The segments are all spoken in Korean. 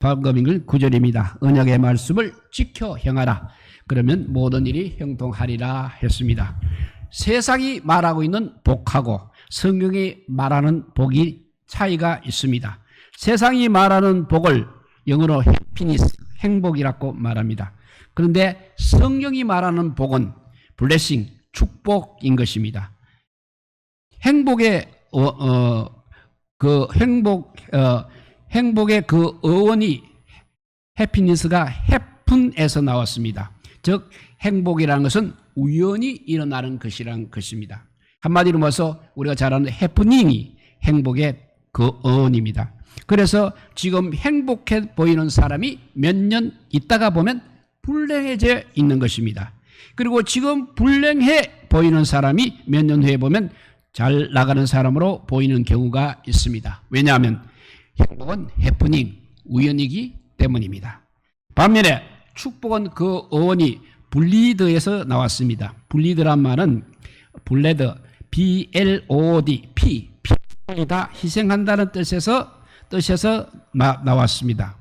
방금 읽은 구절입니다. 언약의 말씀을 지켜 행하라. 그러면 모든 일이 형통하리라 했습니다. 세상이 말하고 있는 복하고 성경이 말하는 복이 차이가 있습니다. 세상이 말하는 복을 영어로 해피니스, 행복이라고 말합니다. 그런데 성경이 말하는 복은 블레싱, 축복인 것입니다. 행복의 행복의 그 어원이 해피니스가 해픈에서 나왔습니다. 즉 행복이라는 것은 우연히 일어나는 것이란 것입니다. 한마디로 말해서 우리가 잘 아는 해프닝이 행복의 그 어원입니다. 그래서 지금 행복해 보이는 사람이 몇 년 있다가 보면 불행해져 있는 것입니다. 그리고 지금 불행해 보이는 사람이 몇 년 후에 보면 잘 나가는 사람으로 보이는 경우가 있습니다. 왜냐하면 행복은 해프닝, 우연이기 때문입니다. 반면에 축복은 그 어원이 블리드에서 나왔습니다. 블리드란 말은 블레드, B-L-O-D, 피다 희생한다는 뜻에서 나왔습니다.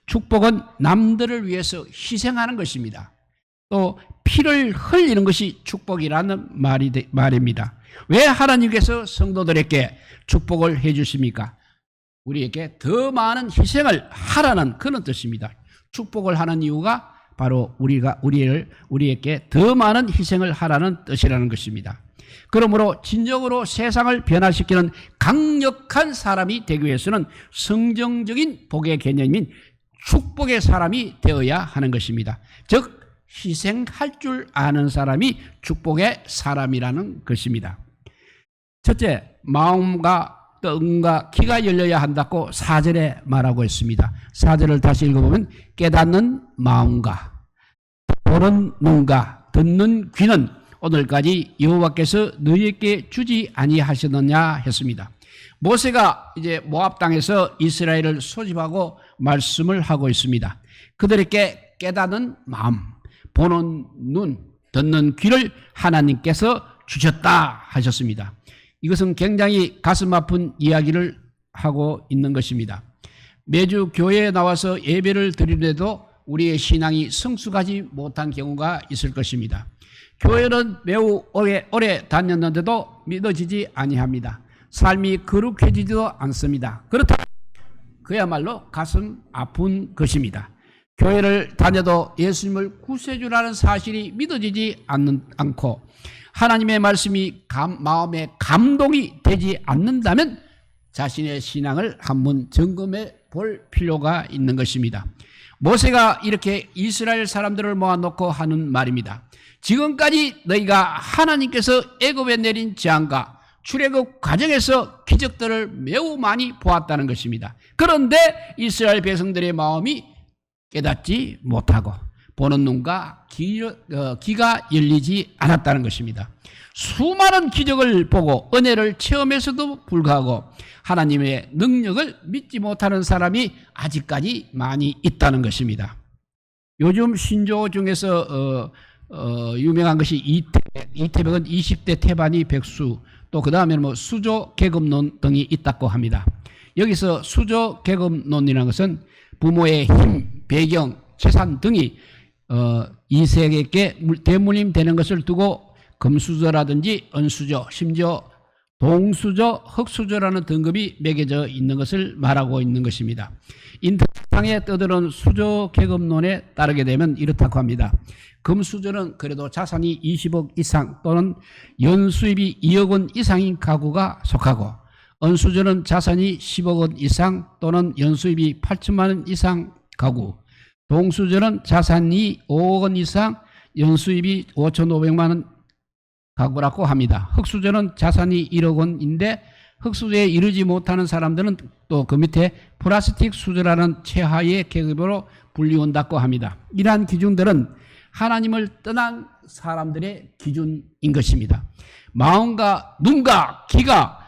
축복은 남들을 위해서 희생하는 것입니다. 또 피를 흘리는 것이 축복이라는 말입니다. 왜 하나님께서 성도들에게 축복을 해 주십니까? 우리에게 더 많은 희생을 하라는 그런 뜻입니다. 축복을 하는 이유가 바로 우리에게 더 많은 희생을 하라는 뜻이라는 것입니다. 그러므로 진정으로 세상을 변화시키는 강력한 사람이 되기 위해서는 성경적인 복의 개념인 축복의 사람이 되어야 하는 것입니다. 즉 희생할 줄 아는 사람이 축복의 사람이라는 것입니다. 첫째, 마음과 뜻과 귀가 열려야 한다고 4절에 말하고 있습니다. 4절을 다시 읽어보면 깨닫는 마음과 보는 눈과 듣는 귀는 오늘까지 여호와께서 너희에게 주지 아니하셨느냐 했습니다. 모세가 이제 모압 땅에서 이스라엘을 소집하고 말씀을 하고 있습니다. 그들에게 깨닫는 마음, 보는 눈, 듣는 귀를 하나님께서 주셨다 하셨습니다. 이것은 굉장히 가슴 아픈 이야기를 하고 있는 것입니다. 매주 교회에 나와서 예배를 드리는데도 우리의 신앙이 성숙하지 못한 경우가 있을 것입니다. 교회는 매우 오래 다녔는데도 믿어지지 아니합니다. 삶이 거룩해지지도 않습니다. 그렇다면 그야말로 가슴 아픈 것입니다. 교회를 다녀도 예수님을 구세주라는 사실이 믿어지지 않고 하나님의 말씀이 마음에 감동이 되지 않는다면 자신의 신앙을 한번 점검해 볼 필요가 있는 것입니다. 모세가 이렇게 이스라엘 사람들을 모아놓고 하는 말입니다. 지금까지 너희가 하나님께서 애굽에 내린 재앙과 출애굽 과정에서 기적들을 매우 많이 보았다는 것입니다. 그런데 이스라엘 백성들의 마음이 깨닫지 못하고 보는 눈과 귀가 열리지 않았다는 것입니다. 수많은 기적을 보고 은혜를 체험해서도 불구하고 하나님의 능력을 믿지 못하는 사람이 아직까지 많이 있다는 것입니다. 요즘 신조 중에서 유명한 것이 이태백은 20대 태반이 백수, 또 그 다음에 수조 계급론 등이 있다고 합니다. 여기서 수조 계급론이라는 것은 부모의 힘, 배경, 재산 등이 이세에게 대물림 되는 것을 두고 금수저라든지 은수저, 심지어 동수저, 흑수저라는 등급이 매겨져 있는 것을 말하고 있는 것입니다. 인터넷상에 떠드는 수저 계급론에 따르게 되면 이렇다고 합니다. 금수저는 그래도 자산이 20억 이상 또는 연수입이 2억 원 이상인 가구가 속하고, 은수저는 자산이 10억 원 이상 또는 연수입이 8천만 원 이상 가구, 동수저는 자산이 5억 원 이상 연수입이 5,500만 원 가구라고 합니다. 흑수저는 자산이 1억 원인데 흑수저에 이르지 못하는 사람들은 또 그 밑에 플라스틱 수저라는 최하위의 계급으로 불리운다고 합니다. 이러한 기준들은 하나님을 떠난 사람들의 기준인 것입니다. 마음과 눈과 귀가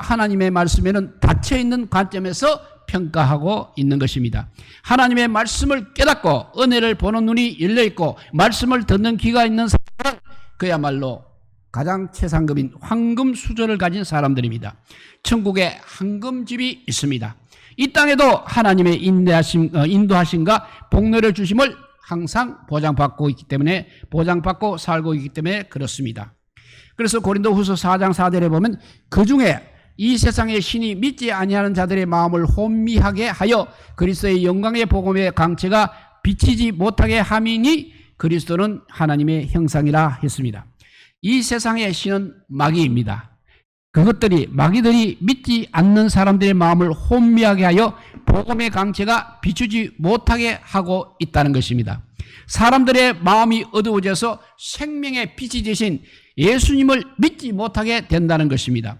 하나님의 말씀에는 닫혀있는 관점에서 평가하고 있는 것입니다. 하나님의 말씀을 깨닫고 은혜를 보는 눈이 열려있고 말씀을 듣는 귀가 있는 사람은 그야말로 가장 최상급인 황금 수저를 가진 사람들입니다. 천국에 황금집이 있습니다. 이 땅에도 하나님의 인도하심과 복내려 주심을 항상 보장받고 있기 때문에, 보장받고 살고 있기 때문에 그렇습니다. 그래서 고린도후서 4장 4절에 보면 그 중에 이 세상의 신이 믿지 아니하는 자들의 마음을 혼미하게 하여 그리스도의 영광의 복음의 강체가 비치지 못하게 함이니 그리스도는 하나님의 형상이라 했습니다. 이 세상의 신은 마귀입니다. 마귀들이 믿지 않는 사람들의 마음을 혼미하게 하여 복음의 강체가 비추지 못하게 하고 있다는 것입니다. 사람들의 마음이 어두워져서 생명의 빛이 되신 예수님을 믿지 못하게 된다는 것입니다.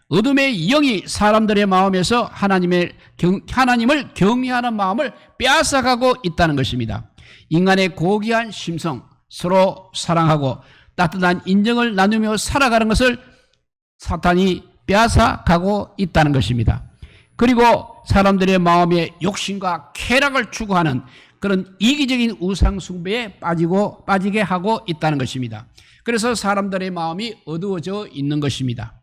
어둠의 영이 사람들의 마음에서 하나님을 경외하는 마음을 빼앗아가고 있다는 것입니다. 인간의 고귀한 심성, 서로 사랑하고 따뜻한 인정을 나누며 살아가는 것을 사탄이 빼앗아가고 있다는 것입니다. 그리고 사람들의 마음에 욕심과 쾌락을 추구하는 그런 이기적인 우상 숭배에 빠지게 하고 있다는 것입니다. 그래서 사람들의 마음이 어두워져 있는 것입니다.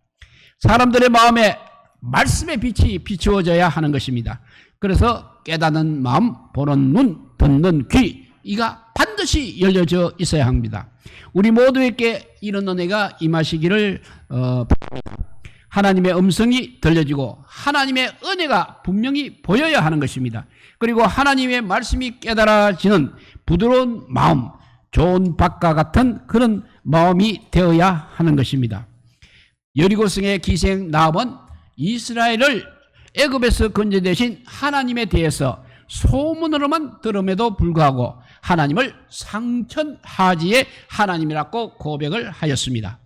사람들의 마음에 말씀의 빛이 비추어져야 하는 것입니다. 그래서 깨닫는 마음, 보는 눈, 듣는 귀, 이가 반드시 열려져 있어야 합니다. 우리 모두에게 이런 은혜가 임하시기를 하나님의 음성이 들려지고 하나님의 은혜가 분명히 보여야 하는 것입니다. 그리고 하나님의 말씀이 깨달아지는 부드러운 마음, 좋은 밭과 같은 그런 마음이 되어야 하는 것입니다. 여리고성의 기생 나압은 이스라엘을 애굽에서 건져내신 하나님에 대해서 소문으로만 들음에도 불구하고 하나님을 상천하지의 하나님이라고 고백을 하였습니다.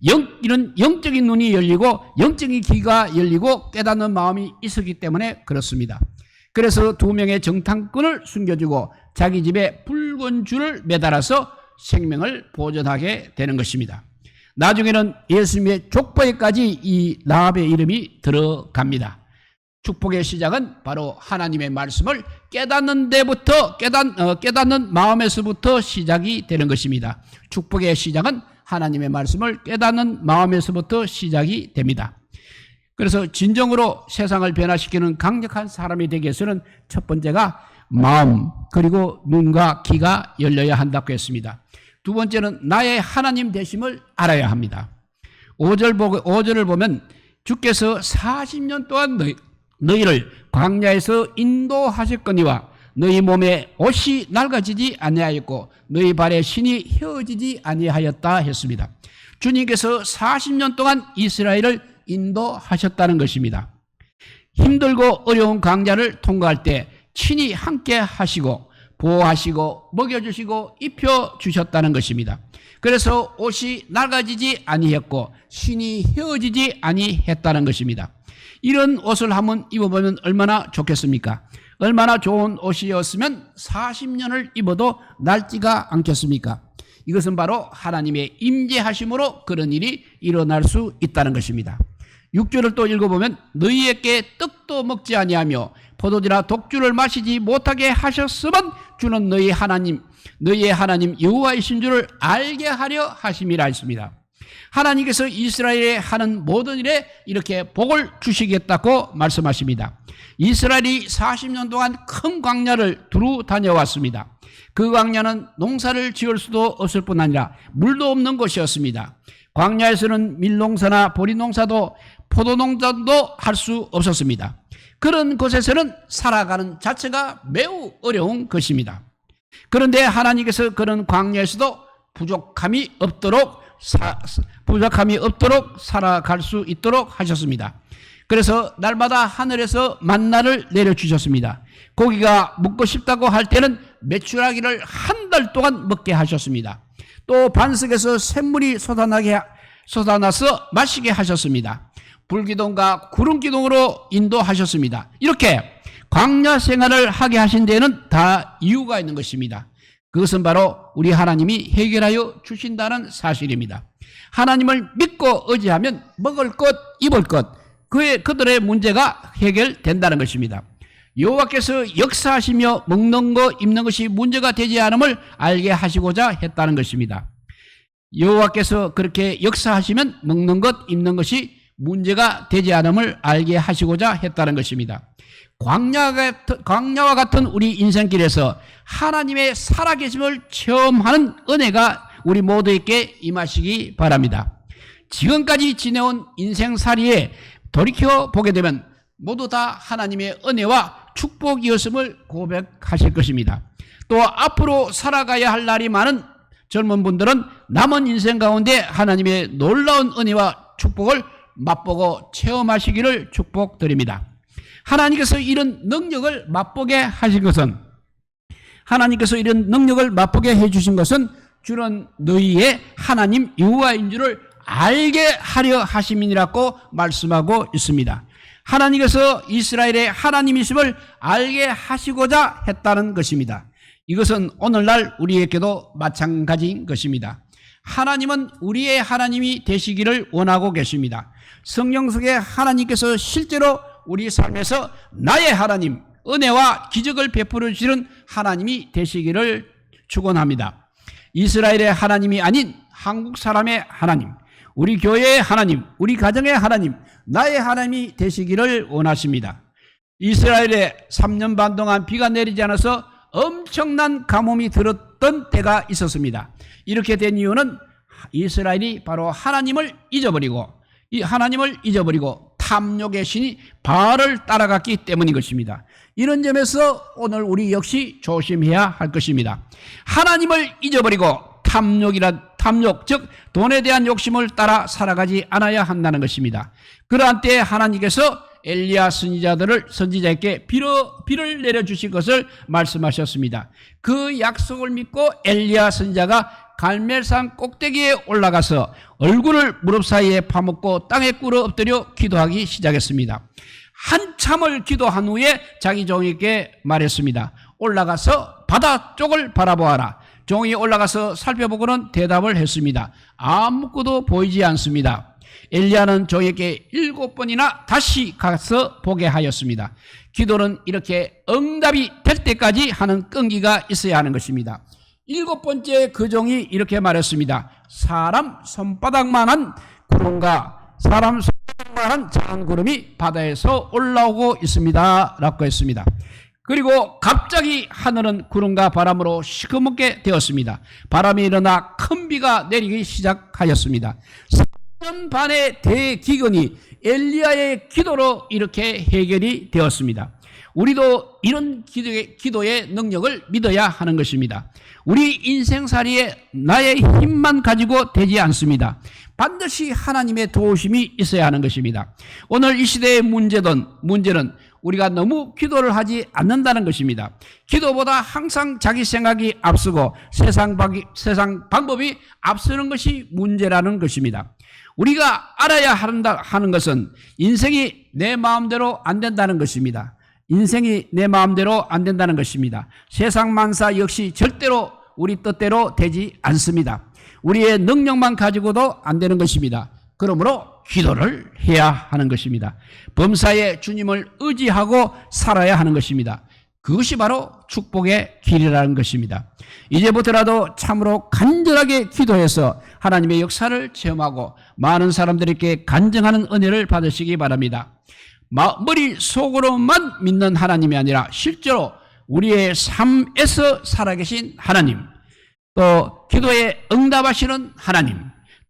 이런 영적인 눈이 열리고 영적인 귀가 열리고 깨닫는 마음이 있었기 때문에 그렇습니다. 그래서 2명의 정탐꾼을 숨겨주고 자기 집에 붉은 줄을 매달아서 생명을 보존하게 되는 것입니다. 나중에는 예수님의 족보에까지 이 나압의 이름이 들어갑니다. 축복의 시작은 바로 하나님의 말씀을 깨닫는 데부터 깨닫는 마음에서부터 시작이 되는 것입니다. 축복의 시작은 하나님의 말씀을 깨닫는 마음에서부터 시작이 됩니다. 그래서 진정으로 세상을 변화시키는 강력한 사람이 되기 위해서는 첫 번째가 마음, 그리고 눈과 귀가 열려야 한다고 했습니다. 두 번째는 나의 하나님 되심을 알아야 합니다. 5절을 보면 주께서 40년 동안 너희를 광야에서 인도하셨거니와 너희 몸에 옷이 낡아지지 아니하였고 너희 발에 신이 휘어지지 아니하였다 했습니다. 주님께서 40년 동안 이스라엘을 인도하셨다는 것입니다. 힘들고 어려운 광야를 통과할 때 친히 함께 하시고 보호하시고 먹여주시고 입혀주셨다는 것입니다. 그래서 옷이 낡아지지 아니했고 신이 휘어지지 아니했다는 것입니다. 이런 옷을 한번 입어보면 얼마나 좋겠습니까? 얼마나 좋은 옷이었으면 40년을 입어도 낡지가 않겠습니까? 이것은 바로 하나님의 임재하심으로 그런 일이 일어날 수 있다는 것입니다. 6절을 또 읽어보면 너희에게 떡도 먹지 아니하며 포도주나 독주를 마시지 못하게 하셨으면 주는 너희의 하나님 여호와이신 줄을 알게 하려 하심이라 했습니다. 하나님께서 이스라엘에 하는 모든 일에 이렇게 복을 주시겠다고 말씀하십니다. 이스라엘이 40년 동안 큰 광야를 두루 다녀왔습니다. 그 광야는 농사를 지을 수도 없을 뿐 아니라 물도 없는 곳이었습니다. 광야에서는 밀농사나 보리농사도 포도농사도 할 수 없었습니다. 그런 곳에서는 살아가는 자체가 매우 어려운 것입니다. 그런데 하나님께서 그런 광야에서도 부족함이 없도록 살아갈 수 있도록 하셨습니다. 그래서 날마다 하늘에서 만나를 내려주셨습니다. 고기가 먹고 싶다고 할 때는 메추라기를 한 달 동안 먹게 하셨습니다. 또 반석에서 샘물이 솟아나서 마시게 하셨습니다. 불기둥과 구름기둥으로 인도하셨습니다. 이렇게 광야 생활을 하게 하신 데에는 다 이유가 있는 것입니다. 그것은 바로 우리 하나님이 해결하여 주신다는 사실입니다. 하나님을 믿고 의지하면 먹을 것, 입을 것, 그들의 문제가 해결된다는 것입니다. 여호와께서 역사하시며 먹는 것, 입는 것이 문제가 되지 않음을 알게 하시고자 했다는 것입니다. 여호와께서 그렇게 역사하시면 먹는 것, 입는 것이 문제가 되지 않음을 알게 하시고자 했다는 것입니다. 광야와 같은 우리 인생길에서 하나님의 살아계심을 체험하는 은혜가 우리 모두에게 임하시기 바랍니다. 지금까지 지내온 인생살이에 돌이켜 보게 되면 모두 다 하나님의 은혜와 축복이었음을 고백하실 것입니다. 또 앞으로 살아가야 할 날이 많은 젊은 분들은 남은 인생 가운데 하나님의 놀라운 은혜와 축복을 맛보고 체험하시기를 축복드립니다. 하나님께서 이런 능력을 맛보게 하신 것은, 하나님께서 이런 능력을 맛보게 해주신 것은 주는 너희의 하나님 여호와인 줄을 알게 하려 하심이니라고 말씀하고 있습니다. 하나님께서 이스라엘의 하나님이심을 알게 하시고자 했다는 것입니다. 이것은 오늘날 우리에게도 마찬가지인 것입니다. 하나님은 우리의 하나님이 되시기를 원하고 계십니다. 성경 속에 하나님께서 실제로 우리 삶에서 나의 하나님, 은혜와 기적을 베풀어 주시는 하나님이 되시기를 축원합니다. 이스라엘의 하나님이 아닌 한국 사람의 하나님, 우리 교회의 하나님, 우리 가정의 하나님, 나의 하나님이 되시기를 원하십니다. 이스라엘에 3년 반 동안 비가 내리지 않아서 엄청난 가뭄이 들었던 때가 있었습니다. 이렇게 된 이유는 이스라엘이 바로 하나님을 잊어버리고 탐욕의 신이 바알을 따라갔기 때문인 것입니다. 이런 점에서 오늘 우리 역시 조심해야 할 것입니다. 하나님을 잊어버리고 탐욕, 즉 돈에 대한 욕심을 따라 살아가지 않아야 한다는 것입니다. 그러한 때에 하나님께서 엘리야 선지자에게 비를 내려주실 것을 말씀하셨습니다. 그 약속을 믿고 엘리야 선지자가 갈멜산 꼭대기에 올라가서 얼굴을 무릎 사이에 파묻고 땅에 꿇어 엎드려 기도하기 시작했습니다. 한참을 기도한 후에 자기 종에게 말했습니다. 올라가서 바다 쪽을 바라보아라. 종이 올라가서 살펴보고는 대답을 했습니다. 아무것도 보이지 않습니다. 엘리야는 종에게 7번이나 다시 가서 보게 하였습니다. 기도는 이렇게 응답이 될 때까지 하는 끈기가 있어야 하는 것입니다. 7번째 그 종이 이렇게 말했습니다. 사람 손바닥만한 작은 구름이 바다에서 올라오고 있습니다 라고 했습니다. 그리고 갑자기 하늘은 구름과 바람으로 시커멓게 되었습니다. 바람이 일어나 큰 비가 내리기 시작하였습니다. 3년 반의 대기근이 엘리야의 기도로 이렇게 해결이 되었습니다. 우리도 이런 기도의 능력을 믿어야 하는 것입니다. 우리 인생살이에 나의 힘만 가지고 되지 않습니다. 반드시 하나님의 도우심이 있어야 하는 것입니다. 오늘 이 시대의 문제는 우리가 너무 기도를 하지 않는다는 것입니다. 기도보다 항상 자기 생각이 앞서고 세상 방법이 앞서는 것이 문제라는 것입니다. 우리가 알아야 하는 것은 인생이 내 마음대로 안 된다는 것입니다. 인생이 내 마음대로 안 된다는 것입니다. 세상 만사 역시 절대로 우리 뜻대로 되지 않습니다. 우리의 능력만 가지고도 안 되는 것입니다. 그러므로 기도를 해야 하는 것입니다. 범사에 주님을 의지하고 살아야 하는 것입니다. 그것이 바로 축복의 길이라는 것입니다. 이제부터라도 참으로 간절하게 기도해서 하나님의 역사를 체험하고 많은 사람들에게 간증하는 은혜를 받으시기 바랍니다. 머릿속으로만 믿는 하나님이 아니라 실제로 우리의 삶에서 살아계신 하나님, 또 기도에 응답하시는 하나님,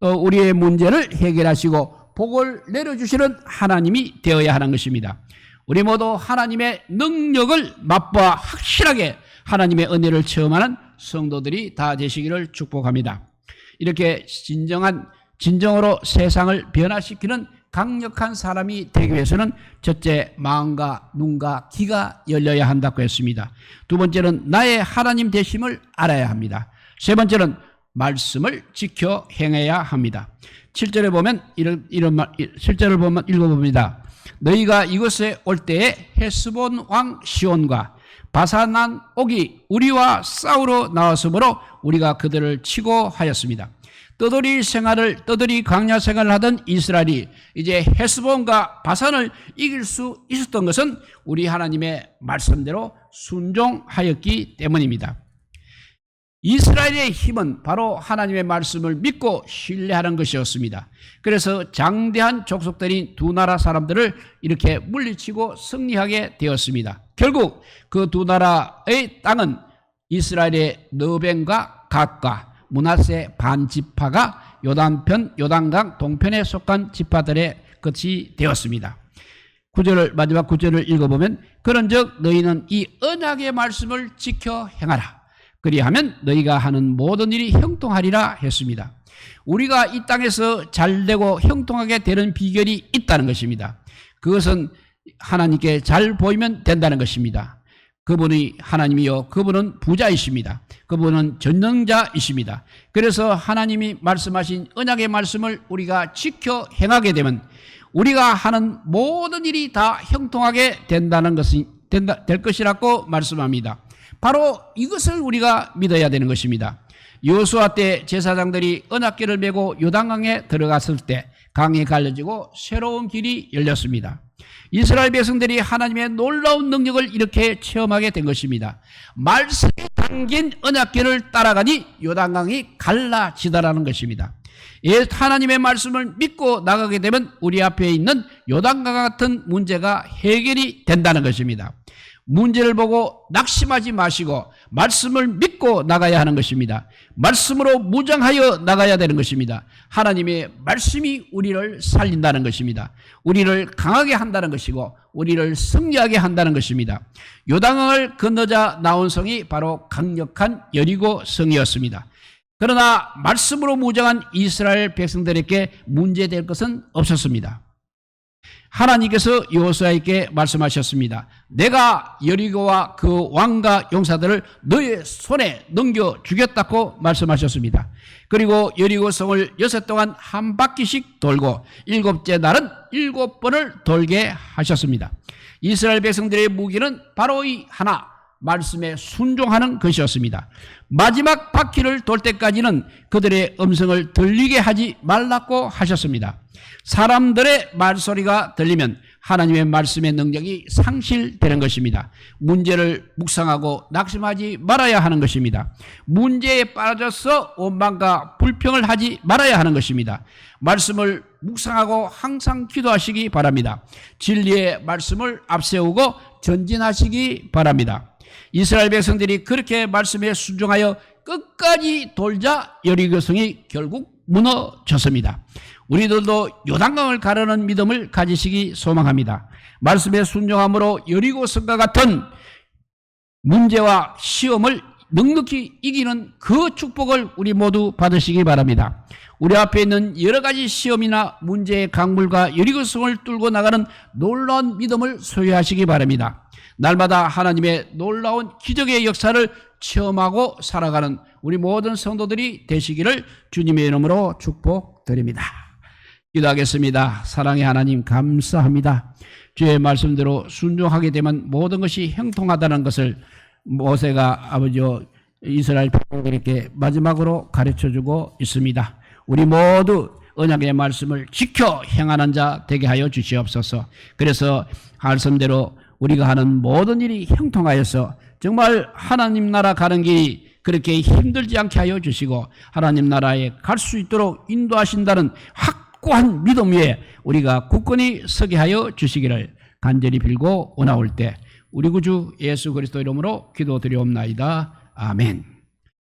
또 우리의 문제를 해결하시고 복을 내려주시는 하나님이 되어야 하는 것입니다. 우리 모두 하나님의 능력을 맛보아 확실하게 하나님의 은혜를 체험하는 성도들이 다 되시기를 축복합니다. 이렇게 진정으로 세상을 변화시키는 강력한 사람이 되기 위해서는 첫째, 마음과 눈과 귀가 열려야 한다고 했습니다. 두 번째는 나의 하나님 되심을 알아야 합니다. 세 번째는 말씀을 지켜 행해야 합니다. 7절에 보면 이런 말, 7절을 보면 읽어봅니다. 너희가 이곳에 올 때에 헤스본 왕 시온과 바산한 옥이 우리와 싸우러 나왔으므로 우리가 그들을 치고 하였습니다. 떠돌이 광야 생활을 하던 이스라엘이 이제 헤스본과 바산을 이길 수 있었던 것은 우리 하나님의 말씀대로 순종하였기 때문입니다. 이스라엘의 힘은 바로 하나님의 말씀을 믿고 신뢰하는 것이었습니다. 그래서 장대한 족속들인 두 나라 사람들을 이렇게 물리치고 승리하게 되었습니다. 결국 그 두 나라의 땅은 이스라엘의 너벤과 갓과 므낫세 반지파가 요단편, 요단강 동편에 속한 지파들의 것이 되었습니다. 마지막 9절을 읽어보면 그런즉 너희는 이 언약의 말씀을 지켜 행하라. 그리하면 너희가 하는 모든 일이 형통하리라 했습니다. 우리가 이 땅에서 잘되고 형통하게 되는 비결이 있다는 것입니다. 그것은 하나님께 잘 보이면 된다는 것입니다. 그분이 하나님이요, 그분은 부자이십니다. 그분은 전능자이십니다. 그래서 하나님이 말씀하신 언약의 말씀을 우리가 지켜 행하게 되면 우리가 하는 모든 일이 다 형통하게 될 것이라고 말씀합니다. 바로 이것을 우리가 믿어야 되는 것입니다. 여호수아 때 제사장들이 언약궤를 메고 요단강에 들어갔을 때 강이 갈라지고 새로운 길이 열렸습니다. 이스라엘 백성들이 하나님의 놀라운 능력을 이렇게 체험하게 된 것입니다. 말씀에 담긴 언약궤를 따라가니 요단강이 갈라지더라는 것입니다. 하나님의 말씀을 믿고 나가게 되면 우리 앞에 있는 요단강 같은 문제가 해결이 된다는 것입니다. 문제를 보고 낙심하지 마시고 말씀을 믿고 나가야 하는 것입니다. 말씀으로 무장하여 나가야 되는 것입니다. 하나님의 말씀이 우리를 살린다는 것입니다. 우리를 강하게 한다는 것이고 우리를 승리하게 한다는 것입니다. 요단강을 건너자 나온 성이 바로 강력한 여리고 성이었습니다. 그러나 말씀으로 무장한 이스라엘 백성들에게 문제될 것은 없었습니다. 하나님께서 여호수아에게 말씀하셨습니다. 내가 여리고와 그 왕과 용사들을 너의 손에 넘겨주겠다고 말씀하셨습니다. 그리고 여리고 성을 6 동안 한 바퀴씩 돌고 7째 날은 7번을 돌게 하셨습니다. 이스라엘 백성들의 무기는 바로 이 하나, 말씀에 순종하는 것이었습니다. 마지막 바퀴를 돌 때까지는 그들의 음성을 들리게 하지 말라고 하셨습니다. 사람들의 말소리가 들리면 하나님의 말씀의 능력이 상실되는 것입니다. 문제를 묵상하고 낙심하지 말아야 하는 것입니다. 문제에 빠져서 원망과 불평을 하지 말아야 하는 것입니다. 말씀을 묵상하고 항상 기도하시기 바랍니다. 진리의 말씀을 앞세우고 전진하시기 바랍니다. 이스라엘 백성들이 그렇게 말씀에 순종하여 끝까지 돌자 여리고성이 결국 무너졌습니다. 우리들도 요단강을 가르는 믿음을 가지시기 소망합니다. 말씀에 순종함으로 여리고성과 같은 문제와 시험을 넉넉히 이기는 그 축복을 우리 모두 받으시기 바랍니다. 우리 앞에 있는 여러 가지 시험이나 문제의 강물과 여리고성을 뚫고 나가는 놀라운 믿음을 소유하시기 바랍니다. 날마다 하나님의 놀라운 기적의 역사를 체험하고 살아가는 우리 모든 성도들이 되시기를 주님의 이름으로 축복드립니다. 기도하겠습니다. 사랑의 하나님 감사합니다. 주의 말씀대로 순종하게 되면 모든 것이 형통하다는 것을 모세가 아버지와 이스라엘 백성들에게 마지막으로 가르쳐주고 있습니다. 우리 모두 언약의 말씀을 지켜 행하는 자 되게 하여 주시옵소서. 그래서 말씀대로 우리가 하는 모든 일이 형통하여서 정말 하나님 나라 가는 길이 그렇게 힘들지 않게 하여 주시고 하나님 나라에 갈 수 있도록 인도하신다는 확고한 믿음 위에 우리가 굳건히 서게 하여 주시기를 간절히 빌고 원하올 때 우리 구주 예수 그리스도 이름으로 기도드리옵나이다. 아멘.